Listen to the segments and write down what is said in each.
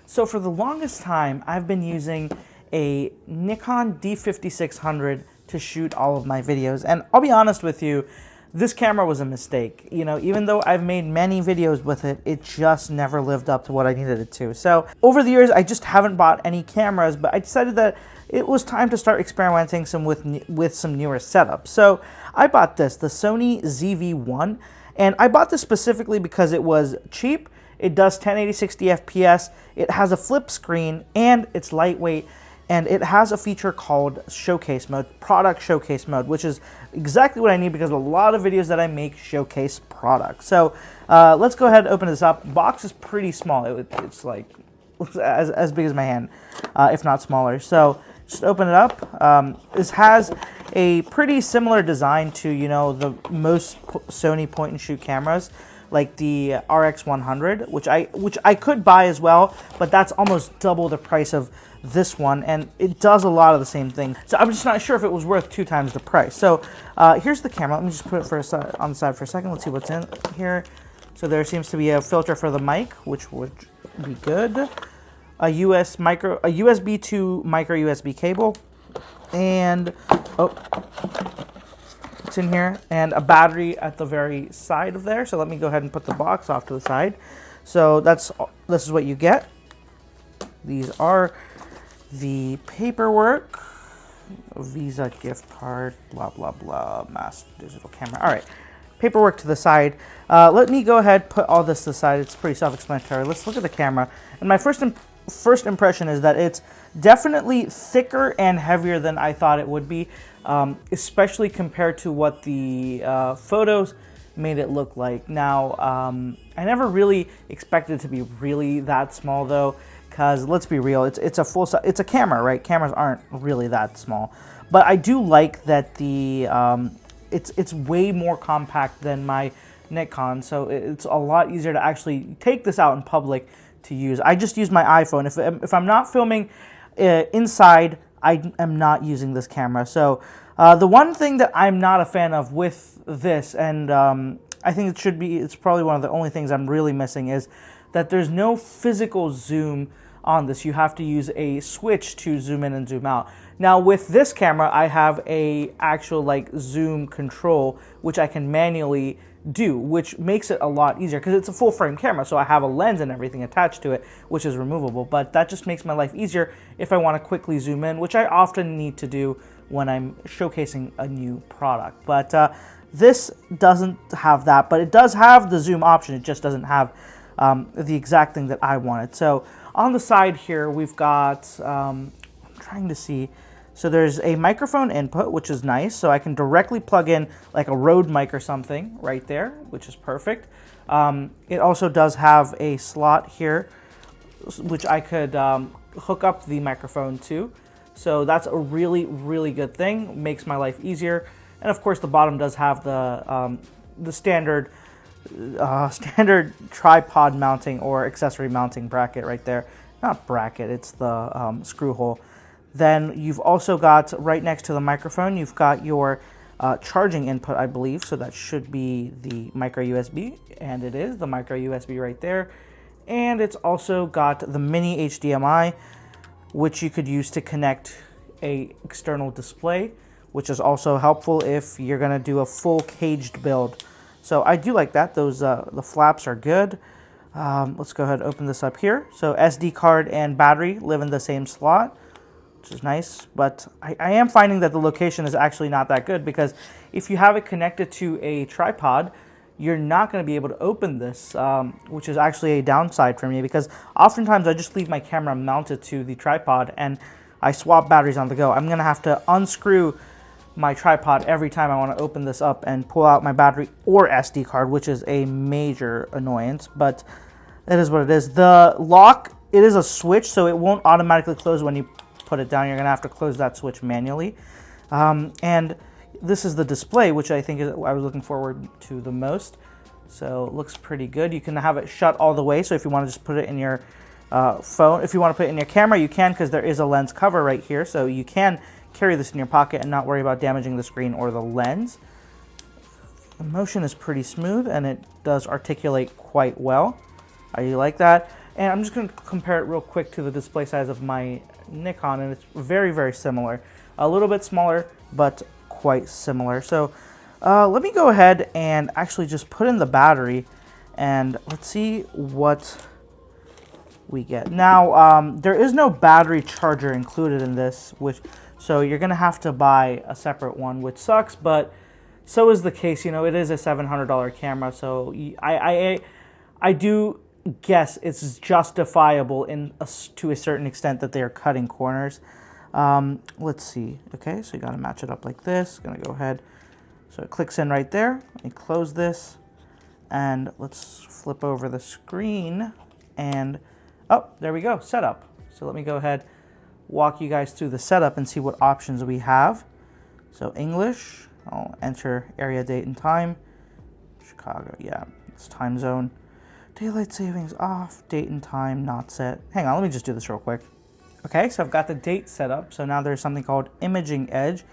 So for the longest time, I've been using a Nikon D5600 to shoot all of my videos. And I'll be honest with you, this camera was a mistake. You know, even though I've made many videos with it, it just never lived up to what I needed it to. So over the years, I just haven't bought any cameras, but I decided that it was time to start experimenting with some newer setups. So I bought this, the Sony ZV-1, and I bought this specifically because it was cheap. It does 1080 60 FPS, it has a flip screen, and it's lightweight, and it has a feature called Showcase Mode, Product Showcase Mode, which is exactly what I need because a lot of videos that I make showcase products. So let's go ahead and open this up. Box is pretty small. It's like as big as my hand, if not smaller. So just open it up. This has a pretty similar design to, you know, the most Sony point-and-shoot cameras, like the RX100, which I could buy as well, but that's almost double the price of this one, and it does a lot of the same thing. So I'm just not sure if it was worth 2 times the price. So here's the camera. Let me just put it on the side for a second. Let's see what's in here. So there seems to be a filter for the mic, which would be good. A USB to micro USB cable, and it's in here, and a battery at the very side of there. So let me go ahead and put the box off to the side. So this is what you get. These are the paperwork, Visa gift card, blah blah blah, mass digital camera. All right, paperwork to the side. Let me go ahead, put all this to the side. It's pretty self-explanatory. Let's look at the camera. And my first impression is that it's definitely thicker and heavier than I thought it would be, especially compared to what the photos made it look like. Now, I never really expected it to be really that small though, because let's be real, it's a full size, it's a camera, right? Cameras aren't really that small, but I do like that the it's way more compact than my Nikon, so it's a lot easier to actually take this out in public to use. I just use my iPhone. If I'm not filming inside, I am not using this camera. So the one thing that I'm not a fan of with this, and I think it's probably one of the only things I'm really missing, is that there's no physical zoom on this. You have to use a switch to zoom in and zoom out. Now with this camera, I have a actual like zoom control, which I can manually do, which makes it a lot easier because it's a full frame camera, so I have a lens and everything attached to it, which is removable, but that just makes my life easier if I want to quickly zoom in, which I often need to do when I'm showcasing a new product. But this doesn't have that, but it does have the zoom option. It just doesn't have the exact thing that I wanted. So on the side here, we've got, I'm trying to see, so there's a microphone input, which is nice. So I can directly plug in like a Rode mic or something right there, which is perfect. It also does have a slot here, which I could hook up the microphone to. So that's a really, really good thing. Makes my life easier. And of course, the bottom does have the standard tripod mounting or accessory mounting bracket right there. Not bracket, it's the screw hole. Then you've also got, right next to the microphone, you've got your charging input, I believe. So that should be the micro USB, and it is the micro USB right there. And it's also got the mini HDMI, which you could use to connect a external display, which is also helpful if you're gonna do a full caged build. So I do like that. Those the flaps are good. Let's go ahead and open this up here. So SD card and battery live in the same slot, which is nice, but I am finding that the location is actually not that good, because if you have it connected to a tripod, you're not going to be able to open this, which is actually a downside for me, because oftentimes I just leave my camera mounted to the tripod and I swap batteries on the go. I'm going to have to unscrew my tripod every time I want to open this up and pull out my battery or SD card, which is a major annoyance, but it is what it is. The lock, it is a switch, so it won't automatically close when you put it down. You're gonna have to close that switch manually. And this is the display, which I think is what I was looking forward to the most. So it looks pretty good. You can have it shut all the way, so if you want to just put it in your phone, if you want to put it in your camera, you can, because there is a lens cover right here, so you can carry this in your pocket and not worry about damaging the screen or the lens. The motion is pretty smooth and it does articulate quite well. I like that. And I'm just going to compare it real quick to the display size of my Nikon, and it's very, very similar. A little bit smaller, but quite similar. So let me go ahead and actually just put in the battery, and let's see what we get. Now, there is no battery charger included in this, so you're going to have to buy a separate one, which sucks, but so is the case. You know, it is a $700 camera, so I do guess it's justifiable to a certain extent that they are cutting corners. Let's see. Okay, so you got to match it up like this. Gonna go ahead. So it clicks in right there. Let me close this, and let's flip over the screen, and oh, there we go, setup. So let me go ahead, walk you guys through the setup and see what options we have. So English, I'll enter area, date, and time. Chicago, yeah, it's time zone. Daylight savings off, date and time not set. Hang on, let me just do this real quick. Okay, so I've got the date set up. So now there's something called Imaging Edge,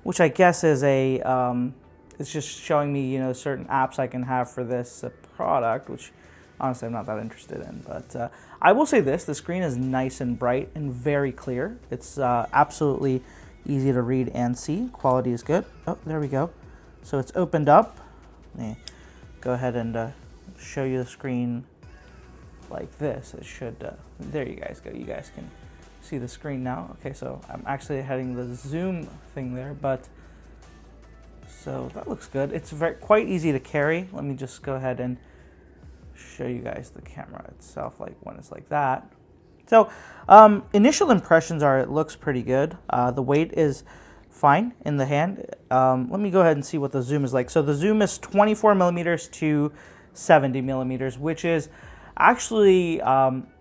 which I guess is it's just showing me, you know, certain apps I can have for this product, which honestly I'm not that interested in. But I will say this, the screen is nice and bright and very clear. It's absolutely easy to read and see. Quality is good. Oh, there we go. So it's opened up. Let me go ahead and show you the screen like this. It should, there you guys go. You guys can see the screen now. Okay, so I'm actually heading the zoom thing there, but so that looks good. It's quite easy to carry. Let me just go ahead and show you guys the camera itself, like when it's like that. So initial impressions are it looks pretty good. The weight is fine in the hand. Let me go ahead and see what the zoom is like. So the zoom is 24 millimeters to 70 millimeters, which is actually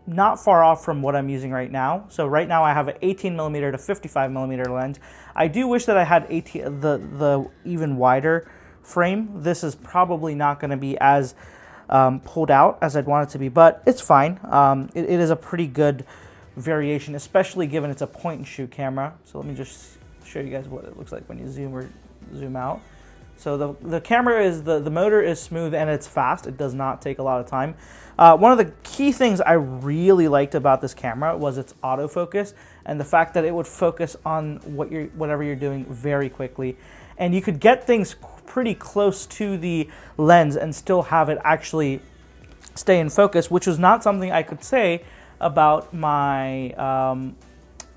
not far off from what I'm using right now. So right now I have an 18 millimeter to 55 millimeter lens. I do wish that I had the even wider frame. This is probably not going to be as pulled out as I'd want it to be, but it's fine. It is a pretty good variation, especially given it's a point and shoot camera. So let me just show you guys what it looks like when you zoom or zoom out. So the camera is, the motor is smooth and it's fast. It does not take a lot of time. One of the key things I really liked about this camera was its autofocus and the fact that it would focus on whatever you're doing very quickly. And you could get things pretty close to the lens and still have it actually stay in focus, which was not something I could say about my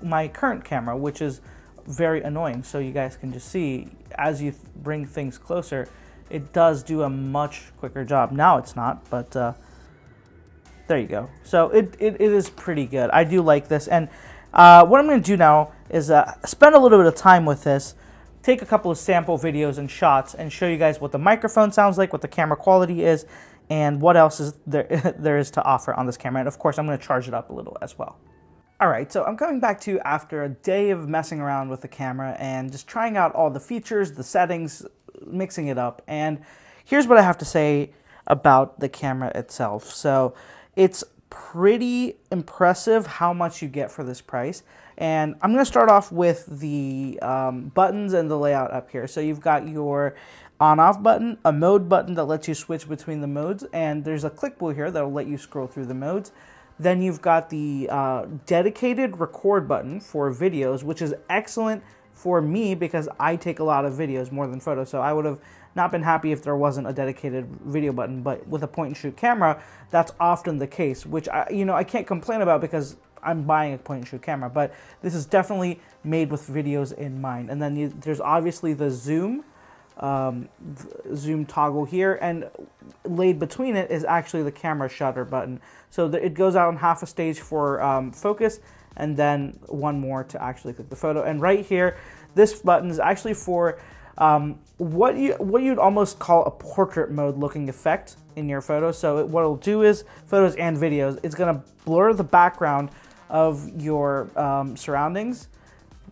my current camera, which is very annoying. So you guys can just see, as you bring things closer, it does do a much quicker job. Now it's not, but there you go. So it is pretty good. I do like this. And what I'm going to do now is spend a little bit of time with this, take a couple of sample videos and shots, and show you guys what the microphone sounds like, what the camera quality is, and what else is there is to offer on this camera. And of course, I'm going to charge it up a little as well. All right, so I'm coming back to you after a day of messing around with the camera and just trying out all the features, the settings, mixing it up. And here's what I have to say about the camera itself. So it's pretty impressive how much you get for this price. And I'm going to start off with the buttons and the layout up here. So you've got your on-off button, a mode button that lets you switch between the modes, and there's a click wheel here that will let you scroll through the modes. Then you've got the dedicated record button for videos, which is excellent for me because I take a lot of videos more than photos. So I would have not been happy if there wasn't a dedicated video button, but with a point and shoot camera, that's often the case, which I can't complain about because I'm buying a point and shoot camera, but this is definitely made with videos in mind. And then there's obviously the zoom toggle here, and laid between it is actually the camera shutter button. So it goes out on half a stage for focus, and then one more to actually click the photo. And right here, this button is actually for what you'd almost call a portrait mode looking effect in your photos. So what it'll do is, photos and videos, it's gonna blur the background of your surroundings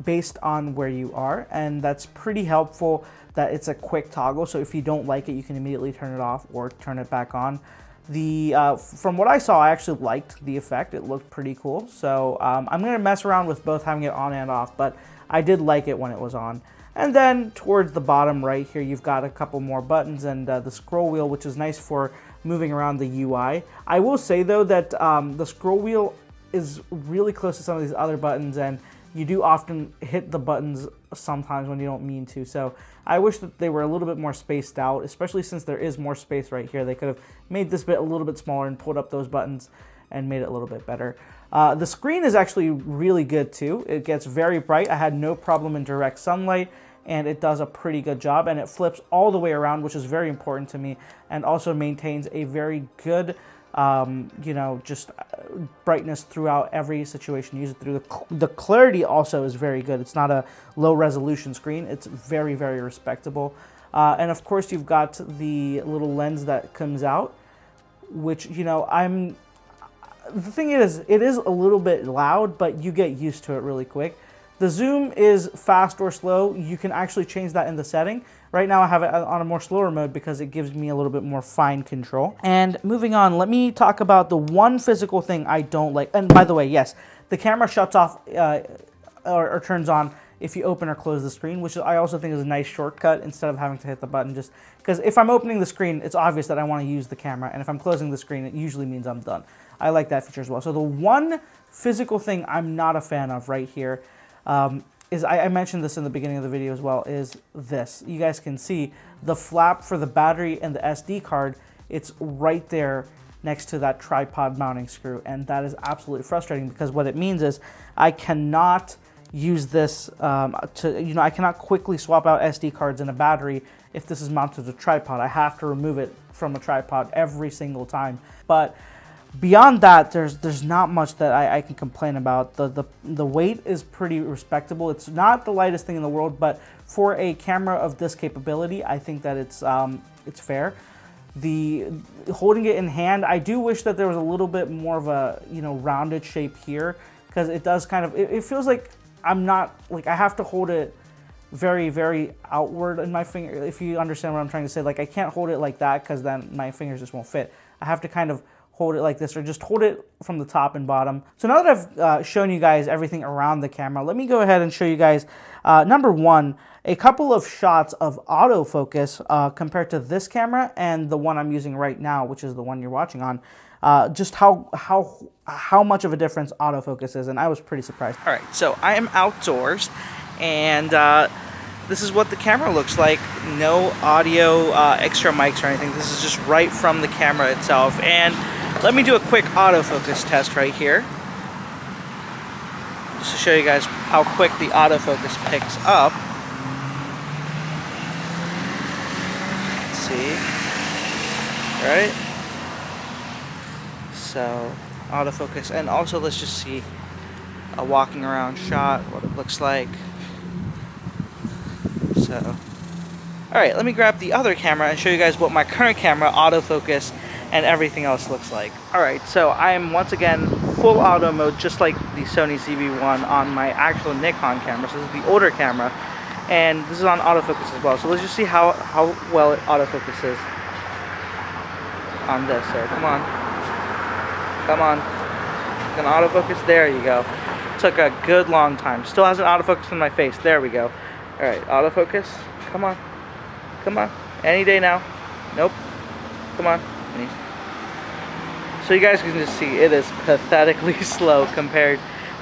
based on where you are, and that's pretty helpful that it's a quick toggle. So if you don't like it, you can immediately turn it off or turn it back on. From what I saw, I actually liked the effect. It looked pretty cool. So I'm gonna mess around with both having it on and off, but I did like it when it was on. And then towards the bottom right here, you've got a couple more buttons and the scroll wheel, which is nice for moving around the UI. I will say though that the scroll wheel is really close to some of these other buttons, and you do often hit the buttons sometimes when you don't mean to. So I wish that they were a little bit more spaced out, especially since there is more space right here. They could have made this bit a little bit smaller and pulled up those buttons and made it a little bit better. The screen is actually really good too. It gets very bright. I had no problem in direct sunlight, and it does a pretty good job, and it flips all the way around, which is very important to me, and also maintains a very good you know, just brightness throughout every situation you use it through. The clarity also is very good. It's not a low resolution screen. It's very, very respectable. And of course you've got the little lens that comes out, which, you know, the thing is, it is a little bit loud, but you get used to it really quick. The zoom is fast or slow. You can actually change that in the setting. Right now I have it on a more slower mode because it gives me a little bit more fine control. And moving on, let me talk about the one physical thing I don't like. And by the way, yes, the camera shuts off or turns on if you open or close the screen, which I also think is a nice shortcut instead of having to hit the button. Just because if I'm opening the screen, it's obvious that I want to use the camera, and if I'm closing the screen, it usually means I'm done. I like that feature as well. So the one physical thing I'm not a fan of right here is, I mentioned this in the beginning of the video as well, is this. You guys can see the flap for the battery and the SD card. It's right there next to that tripod mounting screw, and that is absolutely frustrating because what it means is I cannot use this I cannot quickly swap out SD cards and a battery if this is mounted to a tripod. I have to remove it from a tripod every single time. But beyond that, there's not much that I can complain about. The weight is pretty respectable. It's not the lightest thing in the world, but for a camera of this capability, I think that it's fair. Holding it in hand, I do wish that there was a little bit more of a, you know, rounded shape here, because it does kind of, it feels like I'm not, like I have to hold it very, very outward in my finger, if you understand what I'm trying to say. Like I can't hold it like that because then my fingers just won't fit. I have to kind of hold it like this, or just hold it from the top and bottom. So now that I've shown you guys everything around the camera, let me go ahead and show you guys, number one, a couple of shots of autofocus compared to this camera and the one I'm using right now, which is the one you're watching on. Just how much of a difference autofocus is, and I was pretty surprised. All right, so I am outdoors, and this is what the camera looks like. No audio, extra mics or anything. This is just right from the camera itself. And let me do a quick autofocus test right here, just to show you guys how quick the autofocus picks up. Let's see. All right. So autofocus, and also let's just see a walking around shot, what it looks like. So, all right, let me grab the other camera and show you guys what my current camera, autofocus, and everything else looks like. All right, so I am once again full auto mode, just like the Sony ZV-1 on my actual Nikon camera. So this is the older camera, and this is on autofocus as well. So let's just see how well it autofocuses on this. So come on. Come on. Can autofocus? There you go. Took a good long time. Still hasn't autofocused in my face. There we go. Alright, autofocus. Come on. Come on. Any day now. Nope. Come on. So you guys can just see it is pathetically slow compared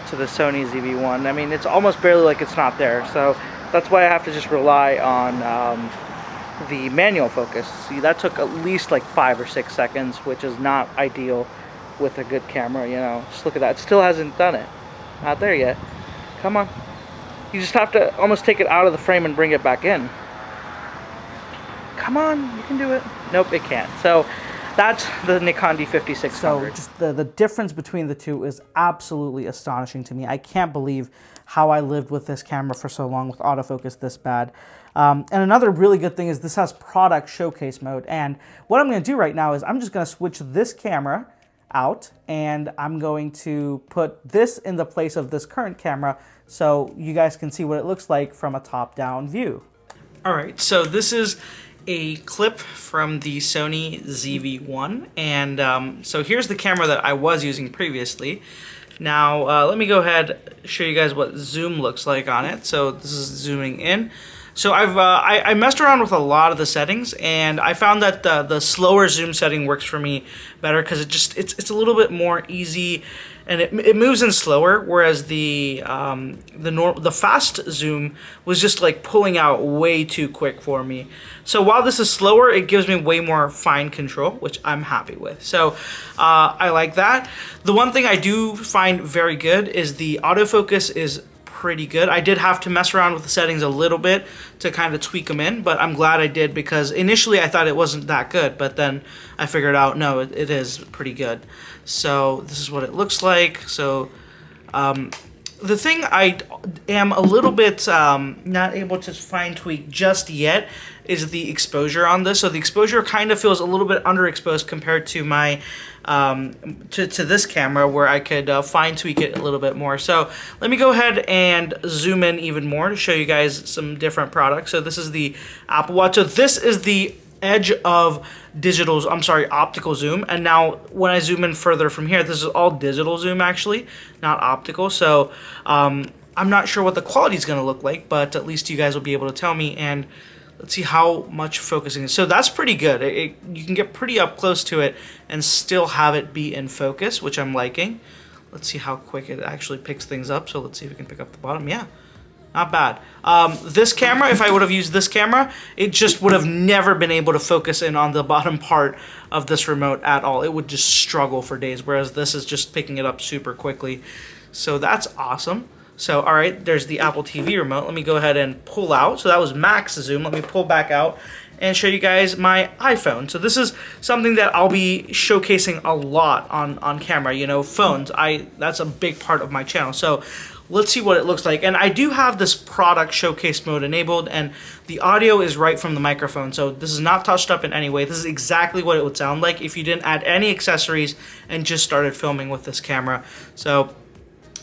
to the Sony ZV-1. I mean, it's almost barely like it's not there. So that's why I have to just rely on the manual focus. See, that took at least like 5 or 6 seconds, which is not ideal with a good camera, you know. Just look at that. It still hasn't done it. Not there yet. Come on. You just have to almost take it out of the frame and bring it back in. Come on, you can do it. Nope, it can't. So that's the Nikon D5600. So just the difference between the two is absolutely astonishing to me. I can't believe how I lived with this camera for so long with autofocus this bad. And another really good thing is this has product showcase mode. And what I'm going to do right now is I'm just going to switch this camera out, and I'm going to put this in the place of this current camera so you guys can see what it looks like from a top-down view. Alright, so this is a clip from the Sony ZV-1, and so here's the camera that I was using previously. Now let me go ahead and show you guys what zoom looks like on it. So this is zooming in. So I messed around with a lot of the settings, and I found that the slower zoom setting works for me better because it's a little bit more easy, and it moves in slower. Whereas the fast zoom was just like pulling out way too quick for me. So while this is slower, it gives me way more fine control, which I'm happy with. So I like that. The one thing I do find very good is the autofocus is pretty good. I did have to mess around with the settings a little bit to kind of tweak them in, but I'm glad I did because initially I thought it wasn't that good, but then I figured out, no, it is pretty good. So this is what it looks like. So the thing I am a little bit not able to fine tweak just yet is the exposure on this. So the exposure kind of feels a little bit underexposed compared to my to this camera where I could fine tweak it a little bit more. So let me go ahead and zoom in even more to show you guys some different products. So this is the Apple Watch. So this is the edge of optical zoom. And now when I zoom in further from here, this is all digital zoom actually, not optical. So I'm not sure what the quality is going to look like, but at least you guys will be able to tell me. And let's see how much focusing is. So that's pretty good. You can get pretty up close to it and still have it be in focus, which I'm liking. Let's see how quick it actually picks things up. So let's see if we can pick up the bottom. Yeah, not bad. This camera, if I would have used this camera, it just would have never been able to focus in on the bottom part of this remote at all. It would just struggle for days, whereas this is just picking it up super quickly. So that's awesome. So, all right, there's the Apple TV remote. Let me go ahead and pull out. So that was max zoom. Let me pull back out and show you guys my iPhone. So this is something that I'll be showcasing a lot on camera. You know, phones, that's a big part of my channel. So let's see what it looks like. And I do have this product showcase mode enabled, and the audio is right from the microphone. So this is not touched up in any way. This is exactly what it would sound like if you didn't add any accessories and just started filming with this camera. So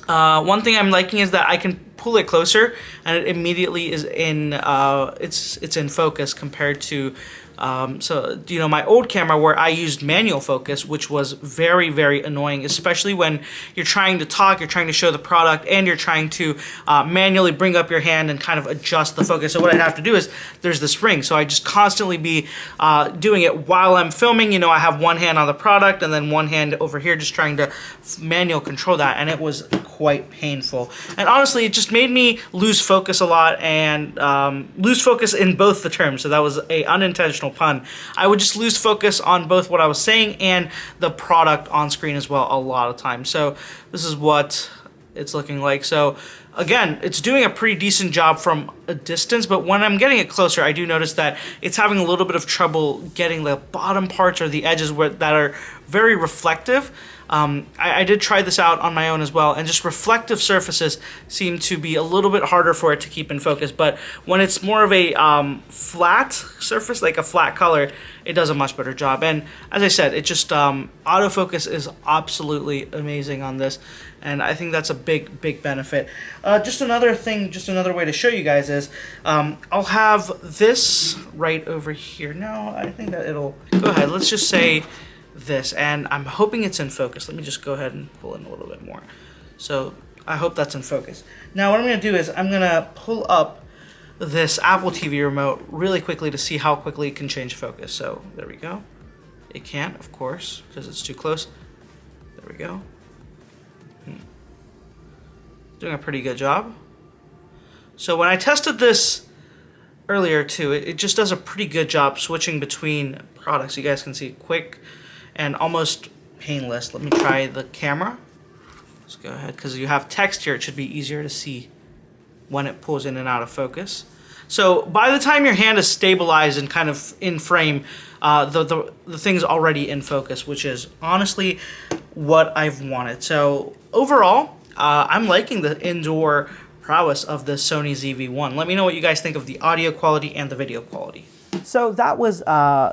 one thing I'm liking is that I can pull it closer and it immediately is in it's in focus compared to so you know, my old camera where I used manual focus, which was very, very annoying, especially when you're trying to talk, you're trying to show the product, and you're trying to manually bring up your hand and kind of adjust the focus. So what I'd have to do is there's this ring, so I just constantly be doing it while I'm filming. You know, I have one hand on the product and then one hand over here just trying to manual control that, and it was quite painful. And honestly, it just made me lose focus a lot, and lose focus in both the terms. So that was a unintentional pun. I would just lose focus on both what I was saying and the product on screen as well a lot of times. So this is what it's looking like. So again, it's doing a pretty decent job from a distance, but when I'm getting it closer, I do notice that it's having a little bit of trouble getting the bottom parts or the edges that are very reflective. I did try this out on my own as well, and just reflective surfaces seem to be a little bit harder for it to keep in focus. But when it's more of a flat surface, like a flat color, it does a much better job. And as I said, it just autofocus is absolutely amazing on this, and I think that's a big, big benefit. Just another thing, just another way to show you guys is I'll have this right over here. Now I think that it'll go ahead. Let's just say this, and I'm hoping it's in focus. Let me just go ahead and pull in a little bit more. So I hope that's in focus. Now what I'm going to do is I'm going to pull up this Apple TV remote really quickly to see how quickly it can change focus. So there we go. It can't, of course, because it's too close. There we go. Doing a pretty good job. So when I tested this earlier too, it just does a pretty good job switching between products. You guys can see quick and almost painless. Let me try the camera. Let's go ahead, because you have text here, it should be easier to see when it pulls in and out of focus. So by the time your hand is stabilized and kind of in frame, the thing's already in focus, which is honestly what I've wanted. So overall, I'm liking the indoor prowess of the Sony ZV-1. Let me know what you guys think of the audio quality and the video quality. So that was,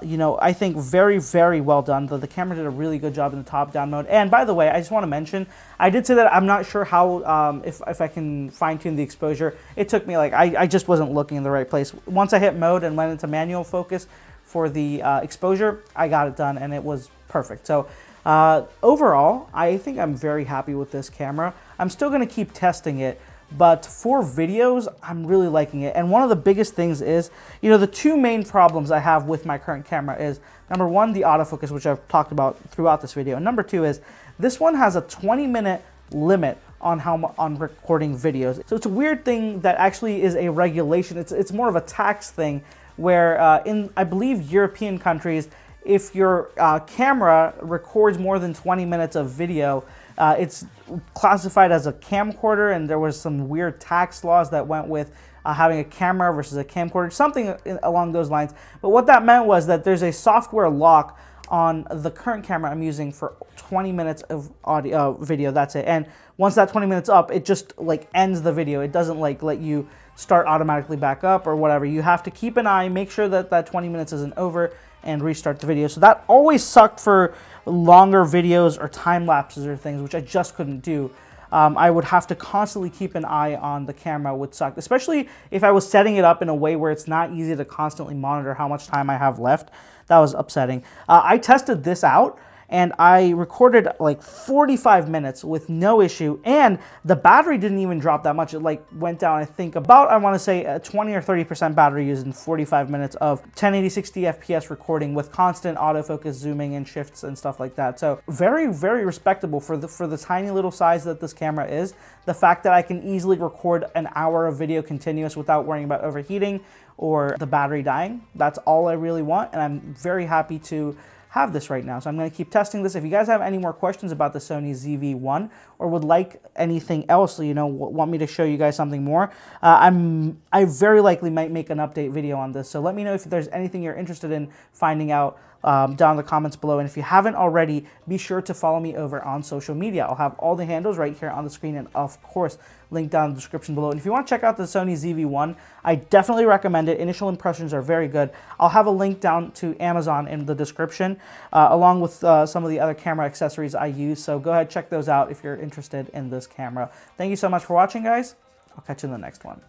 you know, I think very, very well done. The camera did a really good job in the top-down mode. And by the way, I just want to mention, I did say that I'm not sure how, if I can fine-tune the exposure. It took me, like, I just wasn't looking in the right place. Once I hit mode and went into manual focus for the exposure, I got it done, and it was perfect. So overall, I think I'm very happy with this camera. I'm still going to keep testing it, but for videos, I'm really liking it. And one of the biggest things is, you know, the two main problems I have with my current camera is, number one, the autofocus, which I've talked about throughout this video. And number two is, this one has a 20-minute limit on recording videos. So it's a weird thing that actually is a regulation. It's more of a tax thing where in, I believe, European countries, if your camera records more than 20 minutes of video, it's classified as a camcorder, and there was some weird tax laws that went with having a camera versus a camcorder, something along those lines. But what that meant was that there's a software lock on the current camera I'm using for 20 minutes of audio video. That's it. And once that 20 minutes up, it just like ends the video. It doesn't like let you start automatically back up or whatever. You have to keep an eye, make sure that that 20 minutes isn't over, and restart the video. So that always sucked for longer videos or time lapses or things, which I just couldn't do. I would have to constantly keep an eye on the camera, would suck, especially if I was setting it up in a way where it's not easy to constantly monitor how much time I have left. That was upsetting. I tested this out, and I recorded like 45 minutes with no issue, and the battery didn't even drop that much. It like went down, I think, about, I want to say, a 20 or 30% battery used in 45 minutes of 1080 60 FPS recording with constant autofocus, zooming, and shifts and stuff like that. So very, very respectable for the tiny little size that this camera is. The fact that I can easily record an hour of video continuous without worrying about overheating or the battery dying. That's all I really want, and I'm very happy to have this right now. So I'm going to keep testing this. If you guys have any more questions about the Sony ZV-1 or would like anything else, you know, want me to show you guys something more, I very likely might make an update video on this. So let me know if there's anything you're interested in finding out down in the comments below. And if you haven't already, be sure to follow me over on social media. I'll have all the handles right here on the screen, and of course, link down in the description below. And if you want to check out the Sony ZV-1, I definitely recommend it. Initial impressions are very good. I'll have a link down to Amazon in the description, along with some of the other camera accessories I use. So go ahead, check those out if you're interested in this camera. Thank you so much for watching, guys. I'll catch you in the next one.